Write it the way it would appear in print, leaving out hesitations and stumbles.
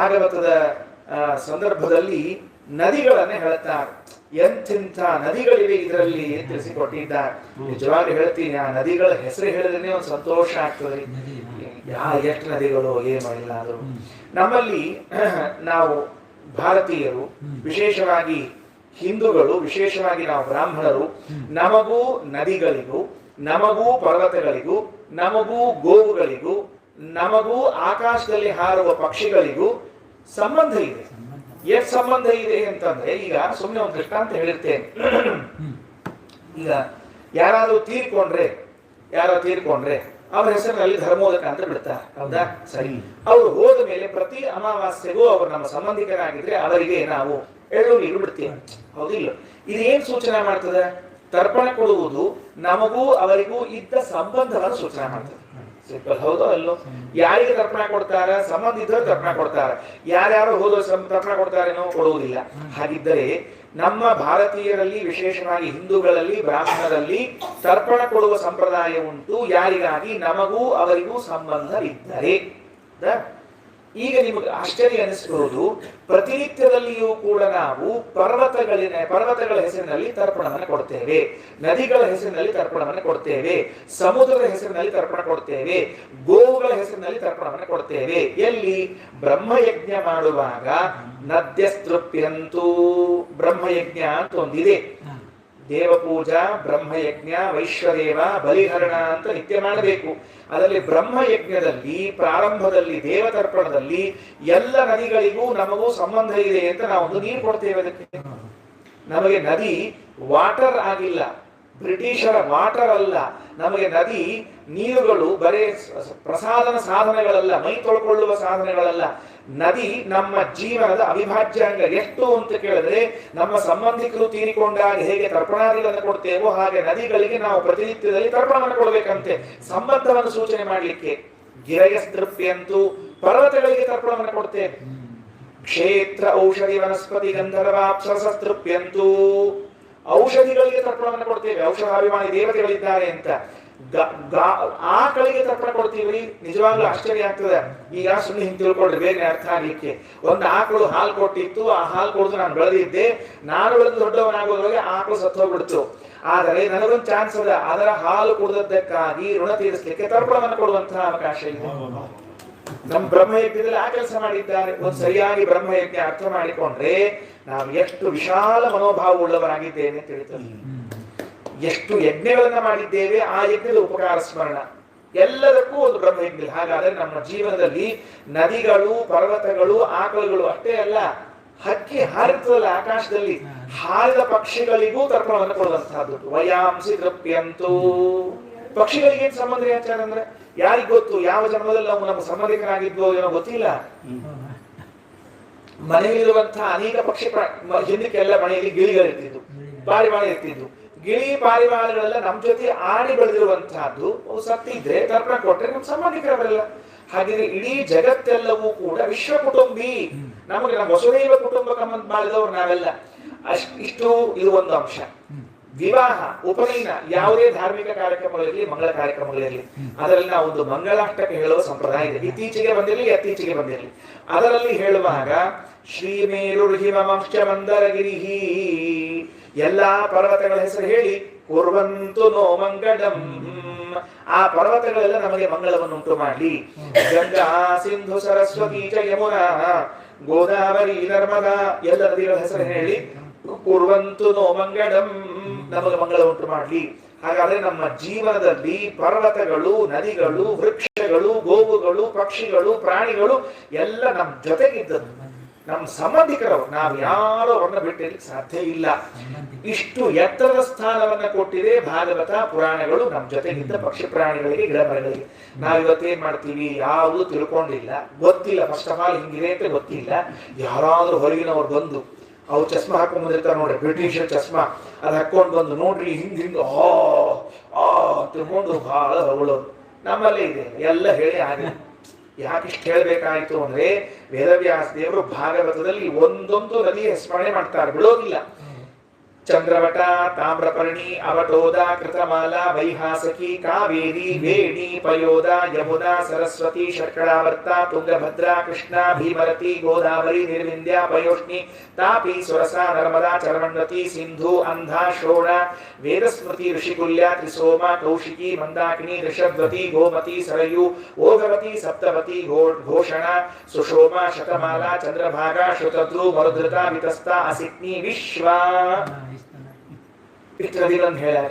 ಭಾಗವತದ ಸಂದರ್ಭದಲ್ಲಿ ನದಿಗಳನ್ನೇ ಹೇಳ್ತಾರೆ. ಎಂಥಿಂಥ ನದಿಗಳಿವೆ ಇದರಲ್ಲಿ ತಿಳಿಸಿಕೊಟ್ಟಿದ್ದಾರೆ. ನಿಜವಾಗಿ ಹೇಳ್ತೀನಿ, ಆ ನದಿಗಳ ಹೆಸರು ಹೇಳಿದ್ರೆ ಒಂದು ಸಂತೋಷ ಆಗ್ತದೆ. ಎಷ್ಟು ನದಿಗಳು ಏನೋ ಇಲ್ಲ ಆದರೂ ನಮ್ಮಲ್ಲಿ ನಾವು ಭಾರತೀಯರು, ವಿಶೇಷವಾಗಿ ಹಿಂದೂಗಳು, ವಿಶೇಷವಾಗಿ ನಾವು ಬ್ರಾಹ್ಮಣರು, ನಮಗೂ ನದಿಗಳಿಗೂ, ನಮಗೂ ಪರ್ವತಗಳಿಗೂ, ನಮಗೂ ಗೋವುಗಳಿಗೂ, ನಮಗೂ ಆಕಾಶದಲ್ಲಿ ಹಾರುವ ಪಕ್ಷಿಗಳಿಗೂ ಸಂಬಂಧ ಇದೆ. ಎಷ್ಟು ಸಂಬಂಧ ಇದೆ ಅಂತಂದ್ರೆ, ಈಗ ಸುಮ್ಮನೆ ಒಂದು ದೃಷ್ಟಾಂತ ಹೇಳಿರ್ತೇನೆ. ಈಗ ಯಾರಾದ್ರೂ ತೀರ್ಕೊಂಡ್ರೆ ಅವ್ರ ಹೆಸರಿನಲ್ಲಿ ಧರ್ಮೋದಕ ಅಂತ ಬಿಡ್ತಾರೆ, ಹೌದಾ? ಸರಿ. ಅವರು ಹೋದ ಮೇಲೆ ಪ್ರತಿ ಅಮಾವಾಸ್ಯೆಗೂ ಅವರು ನಮ್ಮ ಸಂಬಂಧಿಕರಾಗಿದ್ರೆ ಅವರಿಗೆ ನಾವು ಎಳ್ಳು ನೀರು ಬಿಡ್ತೇವೆ, ಹೌದಿಲ್ಲ? ಇದೇನ್ ಸೂಚನೆ ಮಾಡ್ತದೆ? ತರ್ಪಣ ಕೊಡುವುದು ನಮಗೂ ಅವರಿಗೂ ಇದ್ದ ಸಂಬಂಧವನ್ನು ಸೂಚನೆ ಮಾಡ್ತದೆ. ಸಿಂಪಲ್, ಹೌದೋ ಅಲ್ಲೋ? ಯಾರಿಗೆ ತರ್ಪಣ ಕೊಡ್ತಾರ? ಸಂಬಂಧ ಇದ್ದವರು ತರ್ಪಣ ಕೊಡ್ತಾರ. ಯಾರ್ಯಾರು ಹೋದ ತರ್ಪಣ ಕೊಡ್ತಾರೇನೋ ಕೊಡುವುದಿಲ್ಲ. ಹಾಗಿದ್ದರೆ ನಮ್ಮ ಭಾರತೀಯರಲ್ಲಿ, ವಿಶೇಷವಾಗಿ ಹಿಂದೂಗಳಲ್ಲಿ, ಬ್ರಾಹ್ಮಣರಲ್ಲಿ ತರ್ಪಣ ಕೊಡುವ ಸಂಪ್ರದಾಯ ಉಂಟು. ಯಾರಿಗಾಗಿ? ನಮಗೂ ಅವರಿಗೂ ಸಂಬಂಧವಿದ್ದರೆ. ಈಗ ನಿಮಗೆ ಆಶ್ಚರ್ಯ ಅನಿಸಬಹುದು, ಪ್ರತಿನಿತ್ಯದಲ್ಲಿಯೂ ಕೂಡ ನಾವು ಪರ್ವತಗಳ ಹೆಸರಿನಲ್ಲಿ ತರ್ಪಣವನ್ನು ಕೊಡ್ತೇವೆ, ನದಿಗಳ ಹೆಸರಿನಲ್ಲಿ ತರ್ಪಣವನ್ನು ಕೊಡ್ತೇವೆ, ಸಮುದ್ರದ ಹೆಸರಿನಲ್ಲಿ ತರ್ಪಣ ಕೊಡ್ತೇವೆ, ಗೋವುಗಳ ಹೆಸರಿನಲ್ಲಿ ತರ್ಪಣವನ್ನು ಕೊಡ್ತೇವೆ. ಎಲ್ಲಿ? ಬ್ರಹ್ಮಯಜ್ಞ ಮಾಡುವಾಗ ನದ್ಯಸ್ತೃಪ್ಯಂತೂ ಬ್ರಹ್ಮಯಜ್ಞ ಅಂತ ಒಂದಿದೆ. ದೇವಪೂಜಾ, ಬ್ರಹ್ಮಯಜ್ಞ, ವೈಶ್ವದೇವ, ಬಲಿಹರಣ ಅಂತ ನಿತ್ಯ ಮಾಡಬೇಕು. ಅದರಲ್ಲಿ ಬ್ರಹ್ಮಯಜ್ಞದಲ್ಲಿ ಪ್ರಾರಂಭದಲ್ಲಿ ದೇವತರ್ಪಣದಲ್ಲಿ ಎಲ್ಲ ನದಿಗಳಿಗೂ ನಮಗೂ ಸಂಬಂಧ ಇದೆ ಅಂತ ನಾವೊಂದು ನೀರು ಕೊಡ್ತೇವೆ. ಅದಕ್ಕೆ ನಮಗೆ ನದಿ ವಾಟರ್ ಆಗಿಲ್ಲ, ಬ್ರಿಟಿಷರ ವಾಟರ್ ಅಲ್ಲ. ನಮಗೆ ನದಿ ನೀರುಗಳು ಬರೇ ಪ್ರಸಾದನ ಸಾಧನಗಳಲ್ಲ, ಮೈ ತೊಳ್ಕೊಳ್ಳುವ ಸಾಧನಗಳಲ್ಲ. ನದಿ ನಮ್ಮ ಜೀವನದ ಅವಿಭಾಜ್ಯ ಅಂಗ. ಎಷ್ಟು ಅಂತ ಕೇಳಿದ್ರೆ, ನಮ್ಮ ಸಂಬಂಧಿಕರು ತೀರಿಕೊಂಡಾಗ ಹೇಗೆ ತರ್ಪಣಾದಿಗಳನ್ನು ಕೊಡ್ತೇವೋ ಹಾಗೆ ನದಿಗಳಿಗೆ ನಾವು ಪ್ರತಿನಿತ್ಯದಲ್ಲಿ ತರ್ಪಣವನ್ನು ಕೊಡಬೇಕಂತೆ, ಸಂಬಂಧವನ್ನು ಸೂಚನೆ ಮಾಡಲಿಕ್ಕೆ. ಗಿರಯಸ್ತೃಪ್ಯಂತೂ ಪರ್ವತಗಳಿಗೆ ತರ್ಪಣವನ್ನು ಕೊಡ್ತೇವೆ. ಕ್ಷೇತ್ರ ಔಷಧಿ ವನಸ್ಪತಿ ಗಂಧರ್ವಾಪ್ಸರಸಸ್ತೃಪ್ಯಂತೂ ಔಷಧಿಗಳಿಗೆ ತರ್ಪಣವನ್ನು ಕೊಡ್ತೇವೆ. ಔಷಧಾಭಿಮಾನಿ ದೇವತೆಗಳಿದ್ದಾರೆ ಅಂತ. ಆಕಳಿಗೆ ತರ್ಪಣ ಕೊಡ್ತೀವಿ. ನಿಜವಾಗ್ಲೂ ಆಶ್ಚರ್ಯ ಆಗ್ತದೆ. ಈಗ ಸುಮ್ಮನೆ ಹಿಂಗೆ ತಿಳ್ಕೊಂಡ್ರೆ ಬೇರೆ ಅರ್ಥ ಆಗ್ಲಿಕ್ಕೆ, ಒಂದು ಆಕಳು ಹಾಲು ಕೊಟ್ಟಿತ್ತು, ಆ ಹಾಲು ಕೊಡ್ದು ನಾನು ಬೆಳೆದಿದ್ದೆ, ನಾನು ಬೆಳೆದು ದೊಡ್ಡವನಾಗೋದ್ರೊಳಗೆ ಆಕಳು ಸತ್ತು ಹೋಗ್ಬಿಡ್ತು. ಆದರೆ ನನಗೊಂದು ಚಾನ್ಸ್ ಅದ, ಅದರ ಹಾಲು ಕುಡಿದದ್ದಕ್ಕಾಗಿ ಋಣ ತೀರಿಸಲಿಕ್ಕೆ ತರ್ಪಣವನ್ನು ಕೊಡುವಂತಹ ಅವಕಾಶ ಇದೆ. ನಮ್ಮ ಬ್ರಹ್ಮಯಜ್ಞದಲ್ಲಿ ಆ ಕೆಲಸ ಮಾಡಿದ್ದಾರೆ. ಒಂದು ಸರಿಯಾಗಿ ಬ್ರಹ್ಮಯಜ್ಞ ಅರ್ಥ ಮಾಡಿಕೊಂಡ್ರೆ ನಾವು ಎಷ್ಟು ವಿಶಾಲ ಮನೋಭಾವ ಉಳ್ಳವರಾಗಿದ್ದೇವೆ ಅಂತ ಹೇಳ್ತಾರೆ. ಎಷ್ಟು ಯಜ್ಞಗಳನ್ನ ಮಾಡಿದ್ದೇವೆ, ಆ ಯಜ್ಞದ ಉಪಕಾರ ಸ್ಮರಣ ಎಲ್ಲದಕ್ಕೂ ಒಂದು ಬ್ರಹ್ಮಯಜ್ಞ. ಹಾಗಾದ್ರೆ ನಮ್ಮ ಜೀವನದಲ್ಲಿ ನದಿಗಳು, ಪರ್ವತಗಳು, ಆಕಳುಗಳು ಅಷ್ಟೇ ಅಲ್ಲ, ಹಕ್ಕಿ ಹಾರಿರ್ತದಲ್ಲ ಆಕಾಶದಲ್ಲಿ, ಹಾರಿದ ಪಕ್ಷಿಗಳಿಗೂ ತರ್ಪಣವನ್ನು ಕೊಡುವಂತಹದ್ದು. ವಯಾಂಸಿ ತೃಪ್ಯಂತೂ ಪಕ್ಷಿಗಳಿಗೆ ಏನ್ ಸಂಬಂಧ ಆಚಾರ ಅಂದ್ರೆ, ಯಾರಿಗ್ ಗೊತ್ತು? ಯಾವ ಜನ್ಮದಲ್ಲಿ ನಾವು ನಮ್ಮ ಸಂಬಂಧಿಕರಾಗಿದ್ವೋ ಏನೋ ಗೊತ್ತಿಲ್ಲ. ಮನೆಯಲ್ಲಿರುವಂತಹ ಅನೇಕ ಪಕ್ಷಿ ಹಿಂದಕ್ಕೆಲ್ಲ ಮನೆಯಲ್ಲಿ ಗಿಳಿಗಳಿರ್ತಿದ್ವು, ಪಾರಿವಾಳ ಇರ್ತಿದ್ವು. ಗಿಳಿ ಪಾರಿವಾಳಗಳೆಲ್ಲ ನಮ್ ಜೊತೆ ಆಡಿ ಬೆಳೆದಿರುವಂತಹದ್ದು. ಸತ್ತಿದ್ರೆ ತರ್ಪಣ ಕೊಟ್ಟರೆ ನಮ್ ಸಂಬಂಧಿಕರವರೆಲ್ಲ. ಹಾಗೆ ಇಡೀ ಜಗತ್ತೆಲ್ಲವೂ ಕೂಡ ವಿಶ್ವ ಕುಟುಂಬಿ. ನಮಗೆ ನಮ್ಮ ವಸುದೈವ ಕುಟುಂಬಕ್ಕೆ ಮಾಡಿದವರು ನಾವೆಲ್ಲ. ಇಷ್ಟು ಇದು ಒಂದು ಅಂಶ. ವಿವಾಹ, ಉಪನಯನ, ಯಾವುದೇ ಧಾರ್ಮಿಕ ಕಾರ್ಯಕ್ರಮಗಳಿರಲಿ, ಮಂಗಳ ಕಾರ್ಯಕ್ರಮಗಳಿರಲಿ, ಅದರಲ್ಲಿ ನಾವು ಒಂದು ಮಂಗಳಾಷ್ಟಕ ಹೇಳುವ ಸಂಪ್ರದಾಯ ಇದೆ. ಇತ್ತೀಚೆಗೆ ಬಂದಿರಲಿ. ಅದರಲ್ಲಿ ಹೇಳುವಾಗ ಶ್ರೀಮೇರು ಹಿಮಂಶ ಮಂದರಗಿರಿಹಿ, ಎಲ್ಲಾ ಪರ್ವತಗಳ ಹೆಸರು ಹೇಳಿ ಕುರ್ವಂತು ನೋ ಮಂಗಳಂ, ಆ ಪರ್ವತಗಳೆಲ್ಲ ನಮಗೆ ಮಂಗಳವನ್ನು ಉಂಟು ಮಾಡಿ. ಗಂಗಾ, ಸಿಂಧು, ಸರಸ್ವತಿ ಚ ಯಮುನಾ, ಗೋದಾವರಿ, ನರ್ಮದಾ, ಎಲ್ಲ ನದಿಗಳ ಹೆಸರು ಹೇಳಿ ಕುರ್ವಂತು ನೋ ಮಂಗಳಂ, ನಮಗೆ ಮಂಗಳ ಉಂಟು ಮಾಡಲಿ. ಹಾಗಾದ್ರೆ ನಮ್ಮ ಜೀವನದಲ್ಲಿ ಪರ್ವತಗಳು, ನದಿಗಳು, ವೃಕ್ಷಗಳು, ಗೋವುಗಳು, ಪಕ್ಷಿಗಳು, ಪ್ರಾಣಿಗಳು ಎಲ್ಲ ನಮ್ಮ ಜೊತೆಗಿದ್ದದ್ದು, ನಮ್ಮ ಸಂಬಂಧಿಕರವರು. ನಾವು ಯಾರೋ ಅವ್ರನ್ನ ಬಿಟ್ಟಿರ್ಲಿಕ್ಕೆ ಸಾಧ್ಯ ಇಲ್ಲ. ಇಷ್ಟು ಎತ್ತರದ ಸ್ಥಾನವನ್ನ ಕೊಟ್ಟಿದೆ ಭಾಗವತ, ಪುರಾಣಗಳು ನಮ್ಮ ಜೊತೆಗಿದ್ದ ಪಕ್ಷಿ ಪ್ರಾಣಿಗಳಿಗೆ, ಗಿಡ ಮರಗಳಿಗೆ. ನಾವಿವತ್ತೇನ್ ಮಾಡ್ತೀವಿ? ಯಾವುದು ತಿಳ್ಕೊಂಡಿಲ್ಲ, ಗೊತ್ತಿಲ್ಲ. ಫಸ್ಟ್ ಆಫ್ ಆಲ್ ಹಿಂಗಿದೆ ಅಂತ ಗೊತ್ತಿಲ್ಲ. ಯಾರಾದ್ರೂ ಹೊರಗಿನವ್ರು ಬಂದು, ಅವ್ರು ಚಸ್ಮಾ ಹಾಕೊಂಡ್ ಬಂದಿರ್ತಾರೆ ನೋಡ್ರಿ, ಬ್ರಿಟಿಷರ್ ಚಸ್ಮಾ, ಅದು ಹಾಕೊಂಡ್ ಬಂದು ನೋಡ್ರಿ ಹಿಂಗ್ ತಿಳ್ಕೊಂಡು ಬಹಳ ಹೊಗಳೋದು ನಮ್ಮಲ್ಲೇ ಇದೆ. ಎಲ್ಲ ಹೇಳಿ ಆಗಿದೆ. ಯಾಕಿಷ್ಟು ಹೇಳ್ಬೇಕಾಯ್ತು ಅಂದ್ರೆ, ವೇದವ್ಯಾಸ ದೇವರು ಭಾಗವತದಲ್ಲಿ ಒಂದೊಂದು ನದಿಯ ಸ್ಮರಣೆ ಮಾಡ್ತಾರೆ, ಬಿಡೋದಿಲ್ಲ. ಚಂದ್ರವಟ, ತಾಮ್ರಪರ್ಣಿ, ಅವಟೋದ, ಕೃತಮಾಲ, ವೈಹಾಸಕಿ, ಕಾವೇರಿ, ವೇಣಿ, ಪಯೋದ, ಯಮುನಾ, ಸರಸ್ವತಿ, ಶರ್ಕರಾವರ್ತ, ತುಂಗಭದ್ರಾ, ಕೃಷ್ಣ, ಭೀಮರತಿ, ಗೋದಾವರಿ, ನಿರ್ವಿಂಧ್ಯ, ಪಯೋಷ್ಣಿ, ತಾಪಿ, ಸುರಸ, ನರ್ಮದಾ, ಚರಮಣ್ವತಿ, ಸಿಂಧು, ಅಂಧ, ಶ್ರೋಣ, ವೇದಸ್ಮೃತಿ, ಋಷಿಕುಲ್ಯ, ತ್ರಿಸೋಮ, ಕೌಶಿಕಿ, ಮಂದಾಕಿನಿ, ಋಷದ್ವತಿ, ಗೋಮತಿ, ಸರಯು, ಓಘವತಿ, ಸಪ್ತವತಿ, ಘೋಷಣ, ಸುಷೋಮ, ಶತಮಾಲ, ಚಂದ್ರಭಾಗ, ಶ್ರುತದ್ರು, ಮರುಧೃತ, ವಿತಸ್ತ, ಅಸಿಕ್ನಿ, ವಿಶ್ವ. ಇಷ್ಟು ನದಿಗಳನ್ನು ಹೇಳ್ಯಾರ.